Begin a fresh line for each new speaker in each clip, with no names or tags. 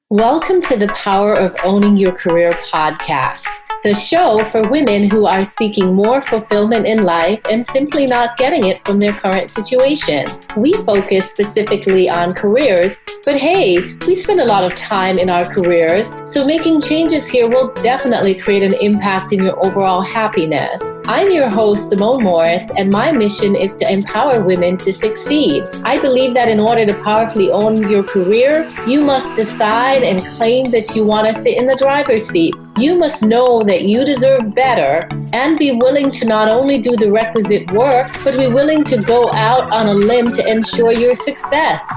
Welcome to the Power of Owning Your Career podcast, the show for women who are seeking more fulfillment in life and simply not getting it from their current situation. We focus specifically on careers, but hey, we spend a lot of time in our careers, so making changes here will definitely create an impact in your overall happiness. I'm your host, Simone Morris, and my mission is to empower women to succeed. I believe that in order to powerfully own your career, you must decide and claim that you want to sit in the driver's seat. You must know that you deserve better and be willing to not only do the requisite work, but be willing to go out on a limb to ensure your success.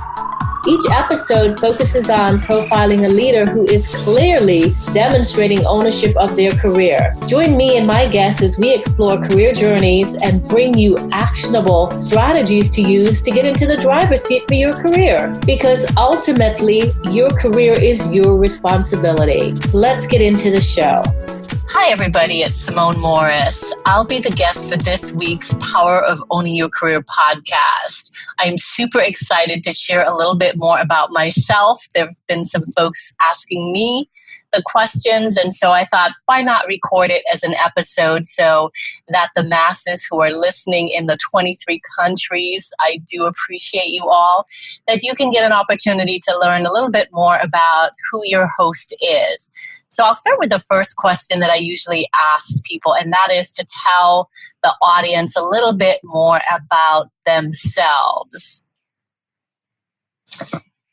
Each episode focuses on profiling a leader who is clearly demonstrating ownership of their career. Join me and my guests as we explore career journeys and bring you actionable strategies to use to get into the driver's seat for your career. Because ultimately, your career is your responsibility. Let's get into the show.
Hi, everybody. It's Simone Morris. I'll be the guest for this week's Power of Owning Your Career podcast. I'm super excited to share a little bit more about myself. There have been some folks asking me the questions, and so I thought, why not record it as an episode so that the masses who are listening in the 23 countries, I do appreciate you all, that you can get an opportunity to learn a little bit more about who your host is. So I'll start with the first question that I usually ask people, and that is to tell the audience a little bit more about themselves.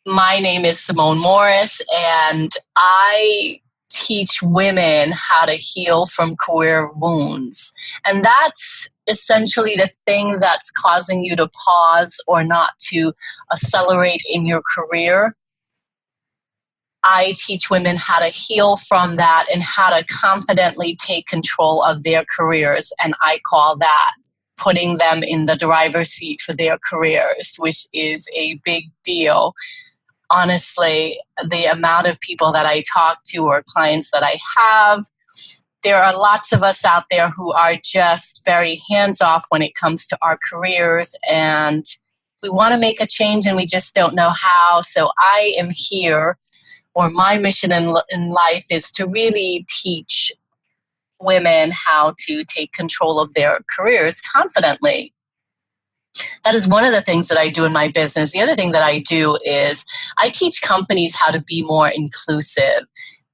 My name is Simone Morris, and I teach women how to heal from career wounds. And that's essentially the thing that's causing you to pause or not to accelerate in your career. I teach women how to heal from that and how to confidently take control of their careers. And I call that putting them in the driver's seat for their careers, which is a big deal. Honestly, the amount of people that I talk to or clients that I have, there are lots of us out there who are just very hands-off when it comes to our careers, and we want to make a change and we just don't know how. So I am here, or my mission in life is to really teach women how to take control of their careers confidently. That is one of the things that I do in my business. The other thing that I do is I teach companies how to be more inclusive.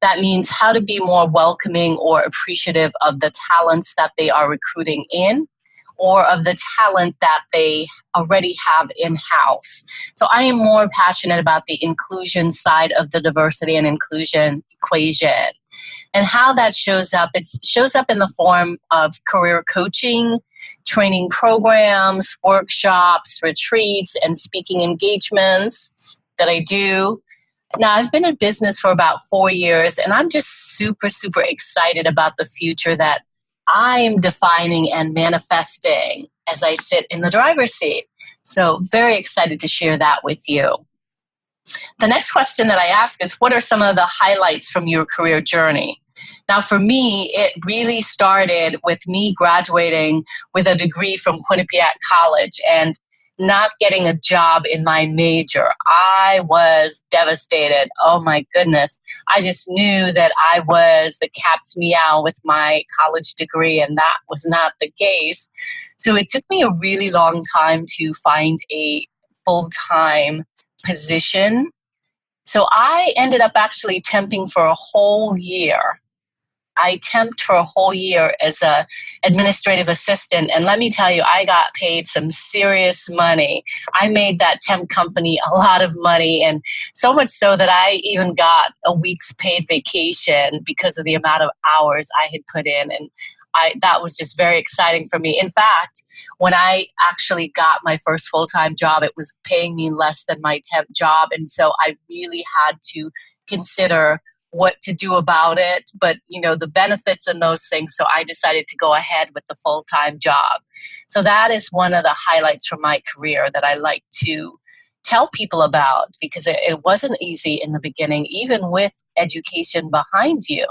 That means how to be more welcoming or appreciative of the talents that they are recruiting in, or of the talent that they already have in-house. So I am more passionate about the inclusion side of the diversity and inclusion equation. And how that shows up, it shows up in the form of career coaching, training programs, workshops, retreats, and speaking engagements that I do. Now, I've been in business for about 4 years, and I'm just super, super excited about the future that I am defining and manifesting as I sit in the driver's seat. So very excited to share that with you. The next question that I ask is, what are some of the highlights from your career journey? Now, for me, it really started with me graduating with a degree from Quinnipiac College and not getting a job in my major. I was devastated. Oh my goodness. I just knew that I was the cat's meow with my college degree, and that was not the case. So it took me a really long time to find a full-time position. So I ended up actually temping for a whole year. I temped for a whole year as an administrative assistant, and let me tell you, I got paid some serious money. I made that temp company a lot of money, and so much so that I even got a week's paid vacation because of the amount of hours I had put in, and that was just very exciting for me. In fact, when I actually got my first full-time job, it was paying me less than my temp job, and so I really had to consider what to do about it, but the benefits and those things. So I decided to go ahead with the full-time job. So that is one of the highlights from my career that I like to tell people about, because it wasn't easy in the beginning, even with education behind you.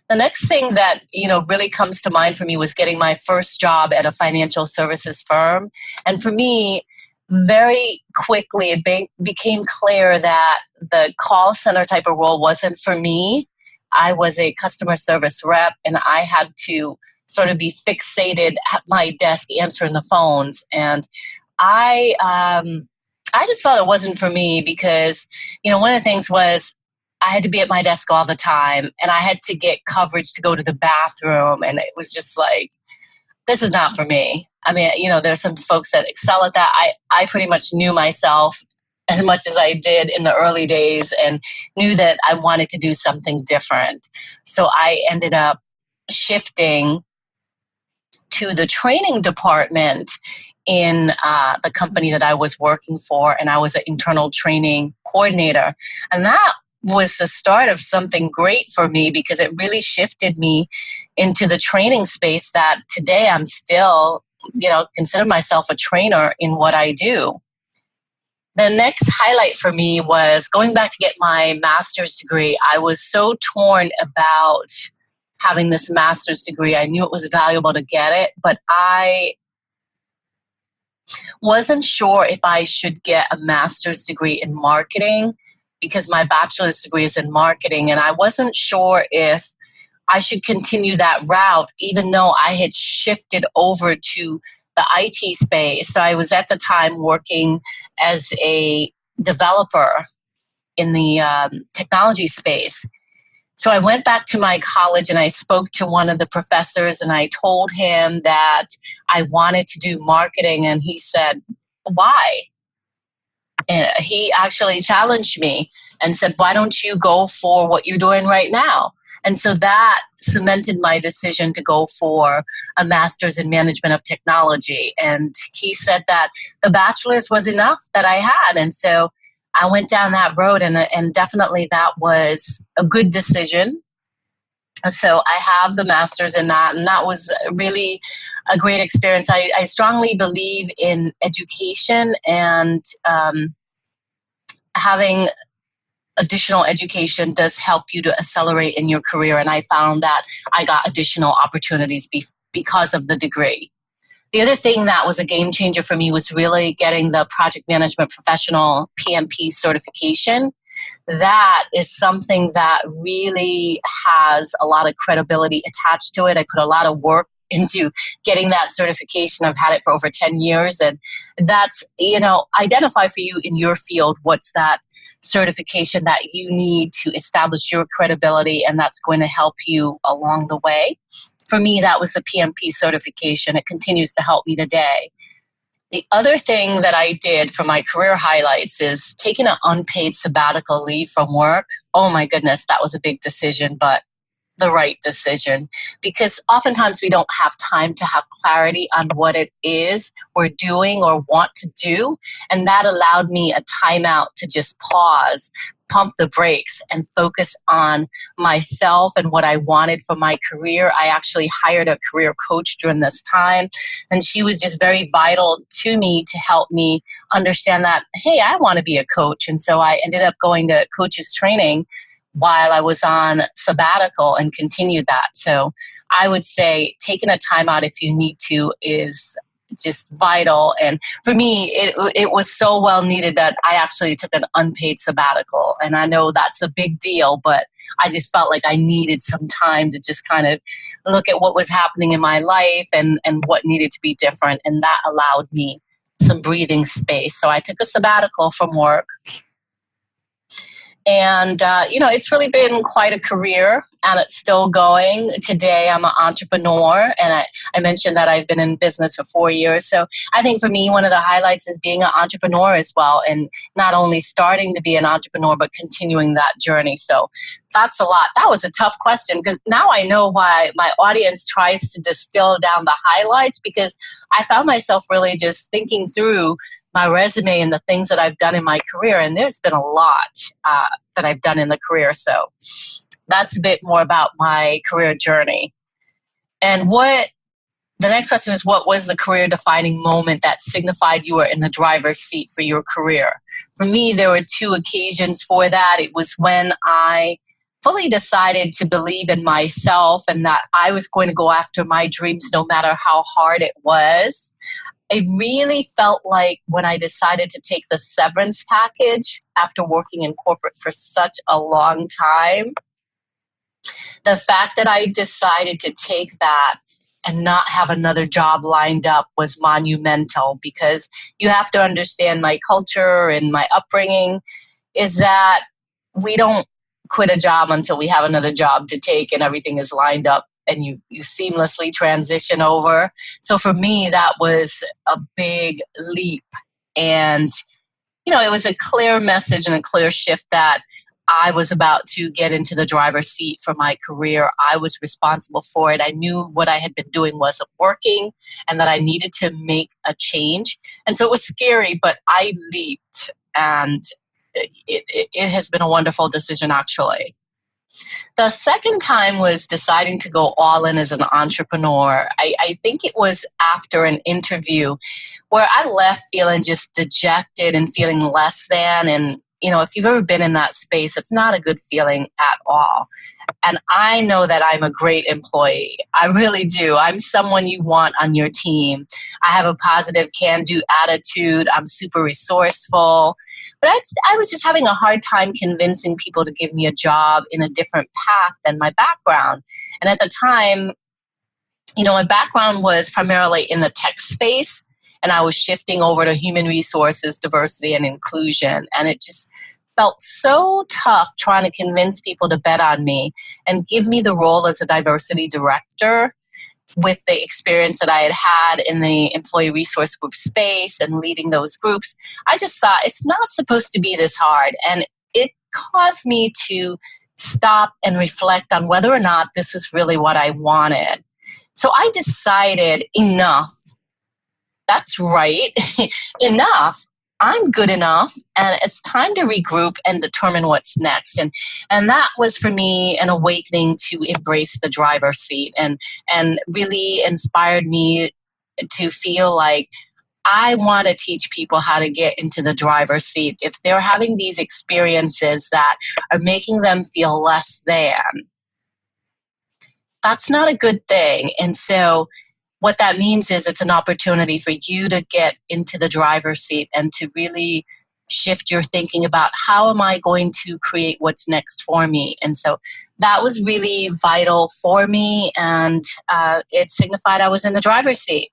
The next thing that, really comes to mind for me was getting my first job at a financial services firm. And for me, very quickly it became clear that the call center type of role wasn't for me. I was a customer service rep, and I had to sort of be fixated at my desk answering the phones. And I just felt it wasn't for me because, one of the things was I had to be at my desk all the time, and I had to get coverage to go to the bathroom. And it was just like, this is not for me. I mean, there's some folks that excel at that. I pretty much knew myself as much as I did in the early days and knew that I wanted to do something different. So I ended up shifting to the training department in the company that I was working for, and I was an internal training coordinator. And that was the start of something great for me because it really shifted me into the training space that today I'm still, consider myself a trainer in what I do. The next highlight for me was going back to get my master's degree. I was so torn about having this master's degree. I knew it was valuable to get it, but I wasn't sure if I should get a master's degree in marketing because my bachelor's degree is in marketing, and I wasn't sure if I should continue that route, even though I had shifted over to the IT space. So I was at the time working as a developer in the technology space. So I went back to my college and I spoke to one of the professors and I told him that I wanted to do marketing, and he said, why? And he actually challenged me and said, why don't you go for what you're doing right now? And so that cemented my decision to go for a master's in management of technology. And he said that the bachelor's was enough that I had. And so I went down that road, and definitely that was a good decision. So I have the master's in that, and that was really a great experience. I strongly believe in education, and having additional education does help you to accelerate in your career. And I found that I got additional opportunities because of the degree. The other thing that was a game changer for me was really getting the project management professional PMP certification. That is something that really has a lot of credibility attached to it. I put a lot of work into getting that certification. I've had it for over 10 years. And that's, identify for you in your field what's that certification that you need to establish your credibility, and that's going to help you along the way. For me, that was the PMP certification. It continues to help me today. The other thing that I did for my career highlights is taking an unpaid sabbatical leave from work. Oh my goodness, that was a big decision, but the right decision, because oftentimes we don't have time to have clarity on what it is we're doing or want to do. And that allowed me a timeout to just pause, pump the brakes, and focus on myself and what I wanted for my career. I actually hired a career coach during this time, and she was just very vital to me to help me understand that, hey, I want to be a coach. And so I ended up going to coaches training while I was on sabbatical and continued that. So I would say taking a time out if you need to is just vital. And for me, it was so well needed that I actually took an unpaid sabbatical. And I know that's a big deal, but I just felt like I needed some time to just kind of look at what was happening in my life and what needed to be different. And that allowed me some breathing space. So I took a sabbatical from work. And, it's really been quite a career, and it's still going. Today, I'm an entrepreneur, and I mentioned that I've been in business for 4 years. So I think for me, one of the highlights is being an entrepreneur as well, and not only starting to be an entrepreneur, but continuing that journey. So that's a lot. That was a tough question, because now I know why my audience tries to distill down the highlights, because I found myself really just thinking through my resume and the things that I've done in my career. And there's been a lot that I've done in the career. So that's a bit more about my career journey. And the next question is, what was the career defining moment that signified you were in the driver's seat for your career? For me, there were 2 occasions for that. It was when I fully decided to believe in myself and that I was going to go after my dreams no matter how hard it was. it really felt like when I decided to take the severance package after working in corporate for such a long time, the fact that I decided to take that and not have another job lined up was monumental, because you have to understand my culture and my upbringing is that we don't quit a job until we have another job to take and everything is lined up and you seamlessly transition over. So for me, that was a big leap. And, it was a clear message and a clear shift that I was about to get into the driver's seat for my career. I was responsible for it. I knew what I had been doing wasn't working and that I needed to make a change. And so it was scary, but I leaped, and it has been a wonderful decision, actually. The second time was deciding to go all in as an entrepreneur. I think it was after an interview where I left feeling just dejected and feeling less than. And, if you've ever been in that space, it's not a good feeling at all. And I know that I'm a great employee. I really do. I'm someone you want on your team. I have a positive can-do attitude. I'm super resourceful. But I was just having a hard time convincing people to give me a job in a different path than my background. And at the time, my background was primarily in the tech space, and I was shifting over to human resources, diversity, and inclusion. And it just felt so tough trying to convince people to bet on me and give me the role as a diversity director with the experience that I had had in the employee resource group space and leading those groups. I just thought it's not supposed to be this hard. And it caused me to stop and reflect on whether or not this is really what I wanted. So I decided, enough. That's right. Enough. I'm good enough, and it's time to regroup and determine what's next. And that was for me an awakening to embrace the driver's seat, and really inspired me to feel like I want to teach people how to get into the driver's seat if they're having these experiences that are making them feel less than. That's not a good thing. And so what that means is it's an opportunity for you to get into the driver's seat and to really shift your thinking about how am I going to create what's next for me. And so that was really vital for me, and it signified I was in the driver's seat.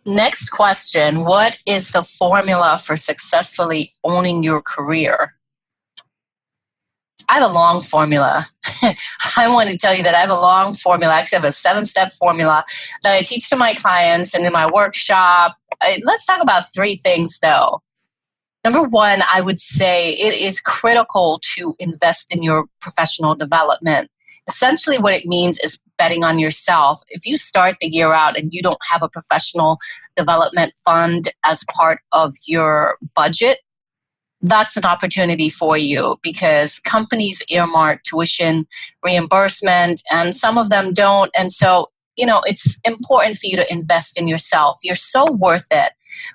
Next question: what is the formula for successfully owning your career? I have a long formula. I want to tell you that I have a long formula. I actually have a 7-step formula that I teach to my clients and in my workshop. Let's talk about 3 things, though. Number 1, I would say it is critical to invest in your professional development. Essentially, what it means is betting on yourself. If you start the year out and you don't have a professional development fund as part of your budget, that's an opportunity for you, because companies earmark tuition reimbursement and some of them don't. And so, it's important for you to invest in yourself. You're so worth it.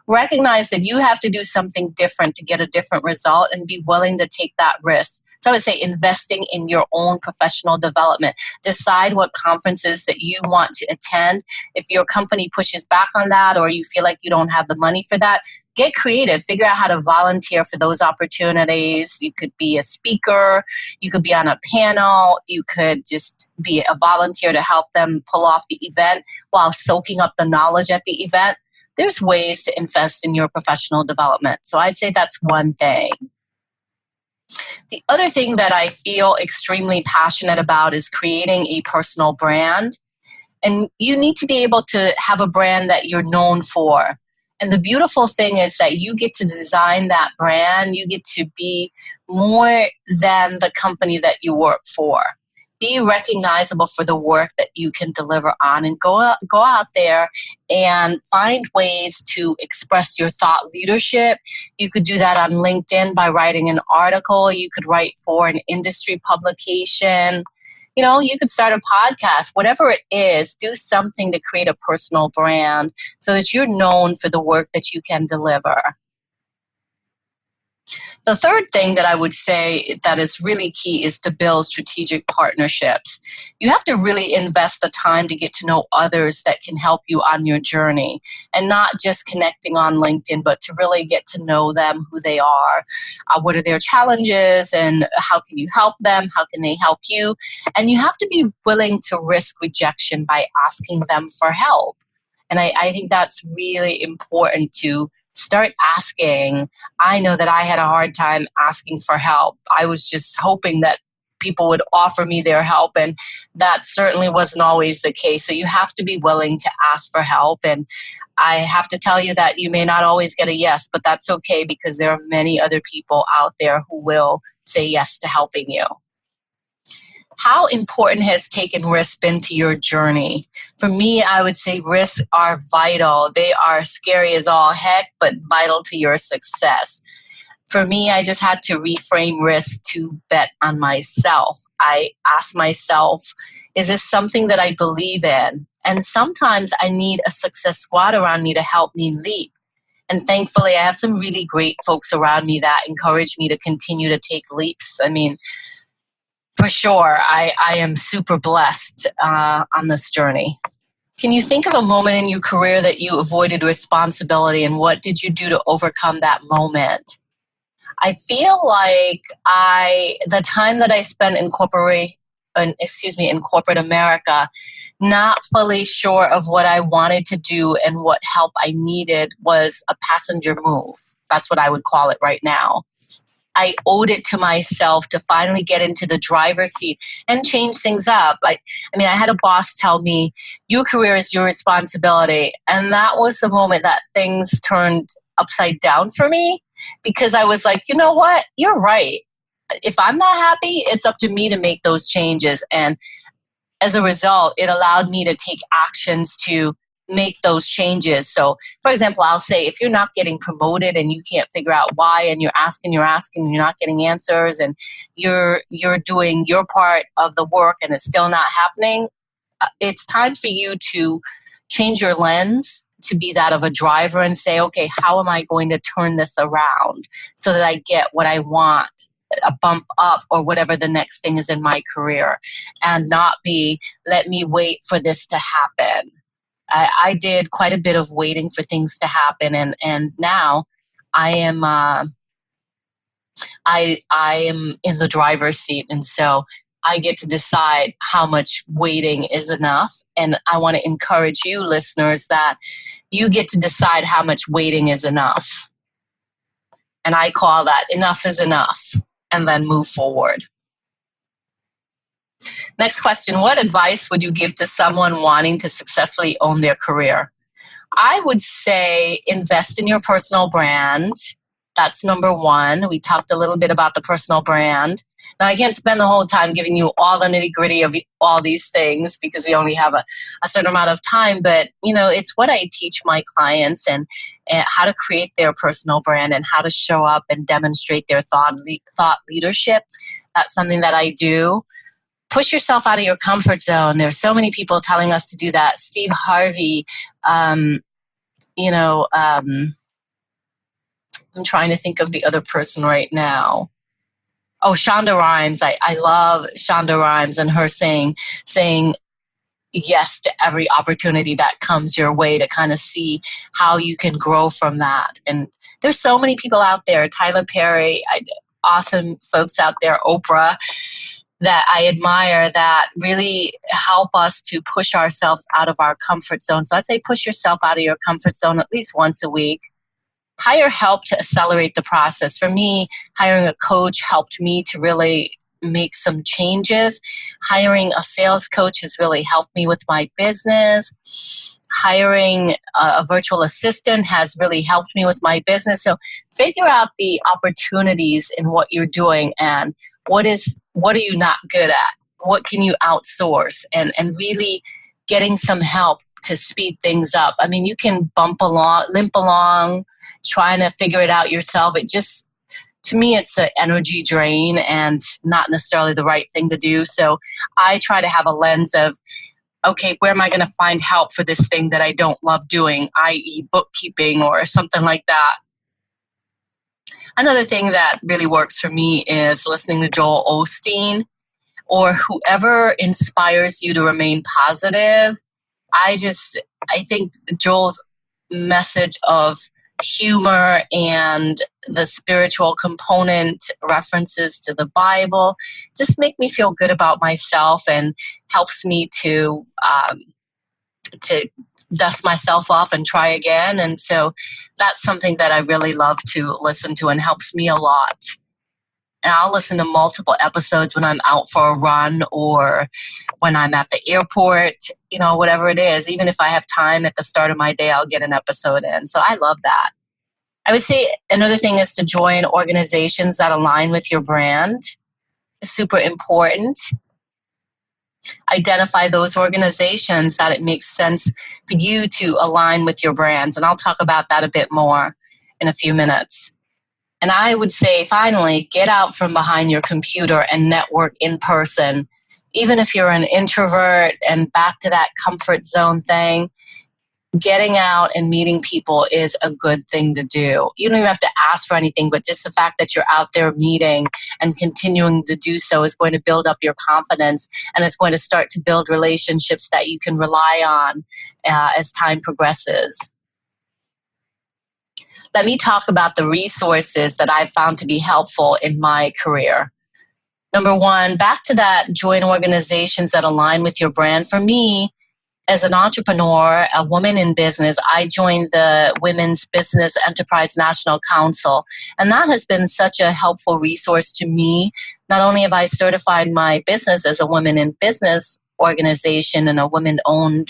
Recognize that you have to do something different to get a different result and be willing to take that risk. So I would say investing in your own professional development. Decide what conferences that you want to attend. If your company pushes back on that or you feel like you don't have the money for that, get creative. Figure out how to volunteer for those opportunities. You could be a speaker. You could be on a panel. You could just be a volunteer to help them pull off the event while soaking up the knowledge at the event. There's ways to invest in your professional development. So I'd say that's one thing. The other thing that I feel extremely passionate about is creating a personal brand. And you need to be able to have a brand that you're known for. And the beautiful thing is that you get to design that brand. You get to be more than the company that you work for. Be recognizable for the work that you can deliver on, and go out there and find ways to express your thought leadership. You could do that on LinkedIn by writing an article. You could write for an industry publication. You could start a podcast. Whatever it is, do something to create a personal brand so that you're known for the work that you can deliver. The third thing that I would say that is really key is to build strategic partnerships. You have to really invest the time to get to know others that can help you on your journey, and not just connecting on LinkedIn, but to really get to know them, who they are, what are their challenges, and how can you help them, how can they help you. And you have to be willing to risk rejection by asking them for help. And I think that's really important to start asking. I know that I had a hard time asking for help. I was just hoping that people would offer me their help, and that certainly wasn't always the case. So you have to be willing to ask for help. And I have to tell you that you may not always get a yes, but that's okay, because there are many other people out there who will say yes to helping you. How important has taking risks been to your journey? For me, I would say risks are vital. They are scary as all heck, but vital to your success. For me, I just had to reframe risk to bet on myself. I asked myself, is this something that I believe in? And sometimes I need a success squad around me to help me leap. And thankfully, I have some really great folks around me that encourage me to continue to take leaps. I mean, for sure, I am super blessed on this journey. Can you think of a moment in your career that you avoided responsibility, and what did you do to overcome that moment? I feel like the time that I spent in corporate America, not fully sure of what I wanted to do and what help I needed, was a passenger move. That's what I would call it right now. I owed it to myself to finally get into the driver's seat and change things up. I had a boss tell me, your career is your responsibility. And that was the moment that things turned upside down for me, because I was like, you know what? You're right. If I'm not happy, it's up to me to make those changes. And as a result, it allowed me to take actions to make those changes. So, for example, I'll say, if you're not getting promoted and you can't figure out why, and you're asking, and you're not getting answers, and you're doing your part of the work and it's still not happening, it's time for you to change your lens to be that of a driver and say, okay, how am I going to turn this around so that I get what I want, a bump up or whatever the next thing is in my career, and not be, let me wait for this to happen. I did quite a bit of waiting for things to happen, and now I am I am in the driver's seat, and so I get to decide how much waiting is enough. And I want to encourage you, listeners, that you get to decide how much waiting is enough. And I call that enough is enough, and then move forward. Next question. What advice would you give to someone wanting to successfully own their career? I would say invest in your personal brand. That's number one. We talked a little bit about the personal brand. Now, I can't spend the whole time giving you all the nitty-gritty of all these things, because we only have a certain amount of time. But, it's what I teach my clients, and how to create their personal brand, and how to show up and demonstrate their thought leadership. That's something that I do. Push yourself out of your comfort zone. There's so many people telling us to do that. Steve Harvey, I'm trying to think of the other person right now. Oh, Shonda Rhimes. I love Shonda Rhimes and her saying yes to every opportunity that comes your way, to kind of see how you can grow from that. And there's so many people out there. Tyler Perry, awesome folks out there, Oprah, that I admire, that really help us to push ourselves out of our comfort zone. So I'd say push yourself out of your comfort zone at least once a week. Hire help to accelerate the process. For me, hiring a coach helped me to really make some changes. Hiring a sales coach has really helped me with my business. Hiring a virtual assistant has really helped me with my business. So figure out the opportunities in what you're doing, and what are you not good at? What can you outsource? And really getting some help to speed things up. I mean, you can limp along, trying to figure it out yourself. To me, it's an energy drain and not necessarily the right thing to do. So I try to have a lens of, okay, where am I going to find help for this thing that I don't love doing, i.e. bookkeeping or something like that. Another thing that really works for me is listening to Joel Osteen or whoever inspires you to remain positive. I think Joel's message of humor and the spiritual component, references to the Bible, just make me feel good about myself and helps me to dust myself off and try again. And so that's something that I really love to listen to and helps me a lot. And I'll listen to multiple episodes when I'm out for a run or when I'm at the airport, whatever it is. Even if I have time at the start of my day, I'll get an episode in. So I love that. I would say another thing is to join organizations that align with your brand. It's super important. Identify those organizations that it makes sense for you to align with your brands. And I'll talk about that a bit more in a few minutes. And I would say, finally, get out from behind your computer and network in person. Even if you're an introvert and back to that comfort zone thing, getting out and meeting people is a good thing to do. You don't even have to ask for anything, but just the fact that you're out there meeting and continuing to do so is going to build up your confidence, and it's going to start to build relationships that you can rely on as time progresses. Let me talk about the resources that I've found to be helpful in my career. Number one, back to that, join organizations that align with your brand. For me, as an entrepreneur, a woman in business, I joined the Women's Business Enterprise National Council, and that has been such a helpful resource to me. Not only have I certified my business as a women in business organization and a women-owned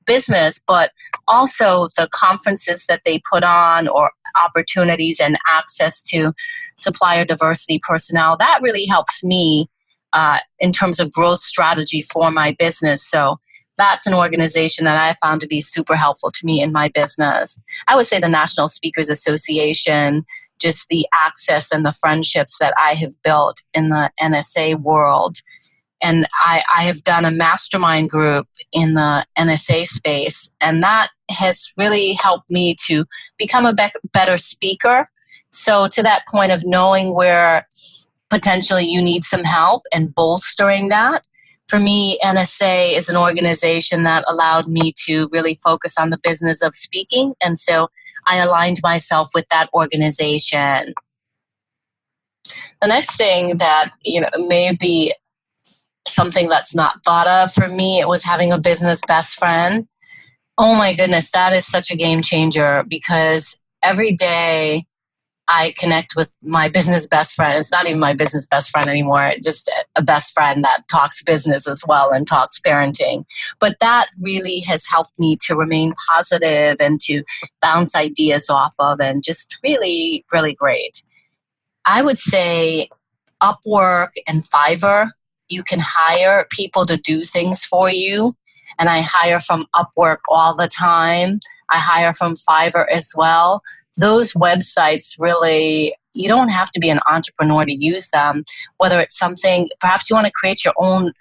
business, but also the conferences that they put on or opportunities and access to supplier diversity personnel, that really helps me in terms of growth strategy for my business. So that's an organization that I found to be super helpful to me in my business. I would say the National Speakers Association, just the access and the friendships that I have built in the NSA world. And I have done a mastermind group in the NSA space, and that has really helped me to become a better speaker. So to that point of knowing where potentially you need some help and bolstering that, for me, NSA is an organization that allowed me to really focus on the business of speaking, and so I aligned myself with that organization. The next thing that may be something that's not thought of for me, it was having a business best friend. Oh my goodness, that is such a game changer, because every day I connect with my business best friend. It's not even my business best friend anymore, just a best friend that talks business as well and talks parenting. But that really has helped me to remain positive and to bounce ideas off of, and just really, really great. I would say Upwork and Fiverr, you can hire people to do things for you. And I hire from Upwork all the time. I hire from Fiverr as well. Those websites really, you don't have to be an entrepreneur to use them. Whether it's something, perhaps you want to create your own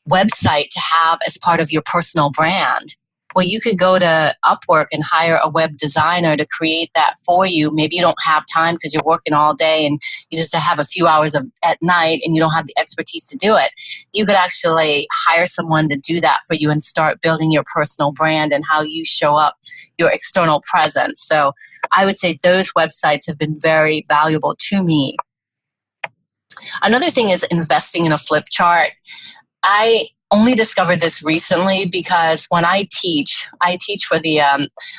website to have as part of your personal brand. Well, you could go to Upwork and hire a web designer to create that for you. Maybe you don't have time because you're working all day and you just have a few hours at night and you don't have the expertise to do it. You could actually hire someone to do that for you and start building your personal brand and how you show up, your external presence. So I would say those websites have been very valuable to me. Another thing is investing in a flip chart. I only discovered this recently because when I teach for the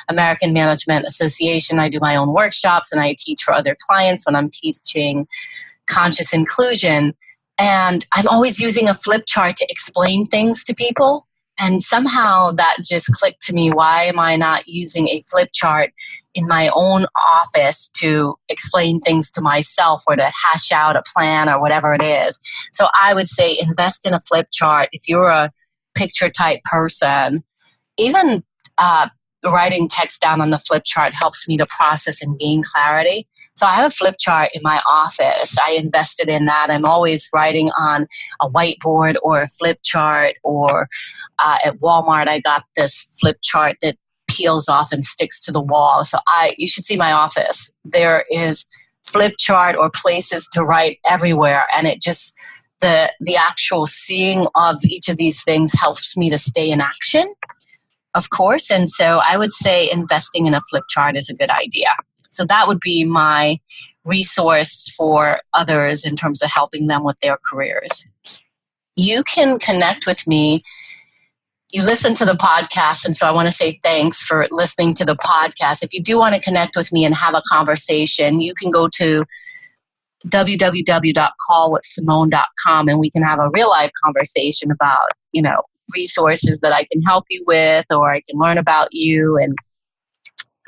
American Management Association. I do my own workshops and I teach for other clients when I'm teaching conscious inclusion. And I'm always using a flip chart to explain things to people. And somehow that just clicked to me. Why am I not using a flip chart in my own office to explain things to myself or to hash out a plan or whatever it is? So I would say invest in a flip chart. If you're a picture type person, even writing text down on the flip chart helps me to process and gain clarity. So I have a flip chart in my office. I invested in that. I'm always writing on a whiteboard or a flip chart, or at Walmart, I got this flip chart that peels off and sticks to the wall. So you should see my office. There is flip chart or places to write everywhere. And it just, the actual seeing of each of these things helps me to stay in action, of course. And so I would say investing in a flip chart is a good idea. So that would be my resource for others in terms of helping them with their careers. You can connect with me. You listen to the podcast, and so I want to say thanks for listening to the podcast. If you do want to connect with me and have a conversation, you can go to www.callwithsimone.com and we can have a real life conversation about, resources that I can help you with, or I can learn about you and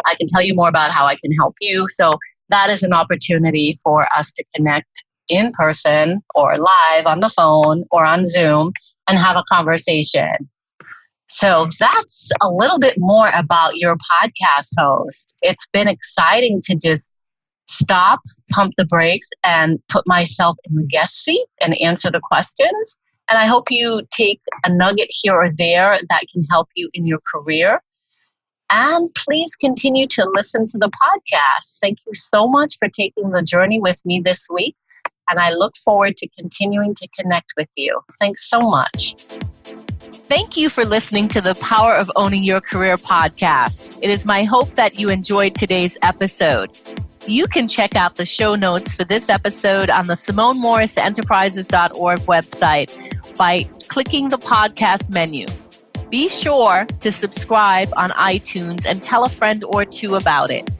I can tell you more about how I can help you. So that is an opportunity for us to connect in person or live on the phone or on Zoom and have a conversation. So that's a little bit more about your podcast host. It's been exciting to just stop, pump the brakes, and put myself in the guest seat and answer the questions. And I hope you take a nugget here or there that can help you in your career. And please continue to listen to the podcast. Thank you so much for taking the journey with me this week. And I look forward to continuing to connect with you. Thanks so much. Thank you for listening to the Power of Owning Your Career podcast. It is my hope that you enjoyed today's episode. You can check out the show notes for this episode on the SimoneMorrisEnterprises.org website by clicking the podcast menu. Be sure to subscribe on iTunes and tell a friend or two about it.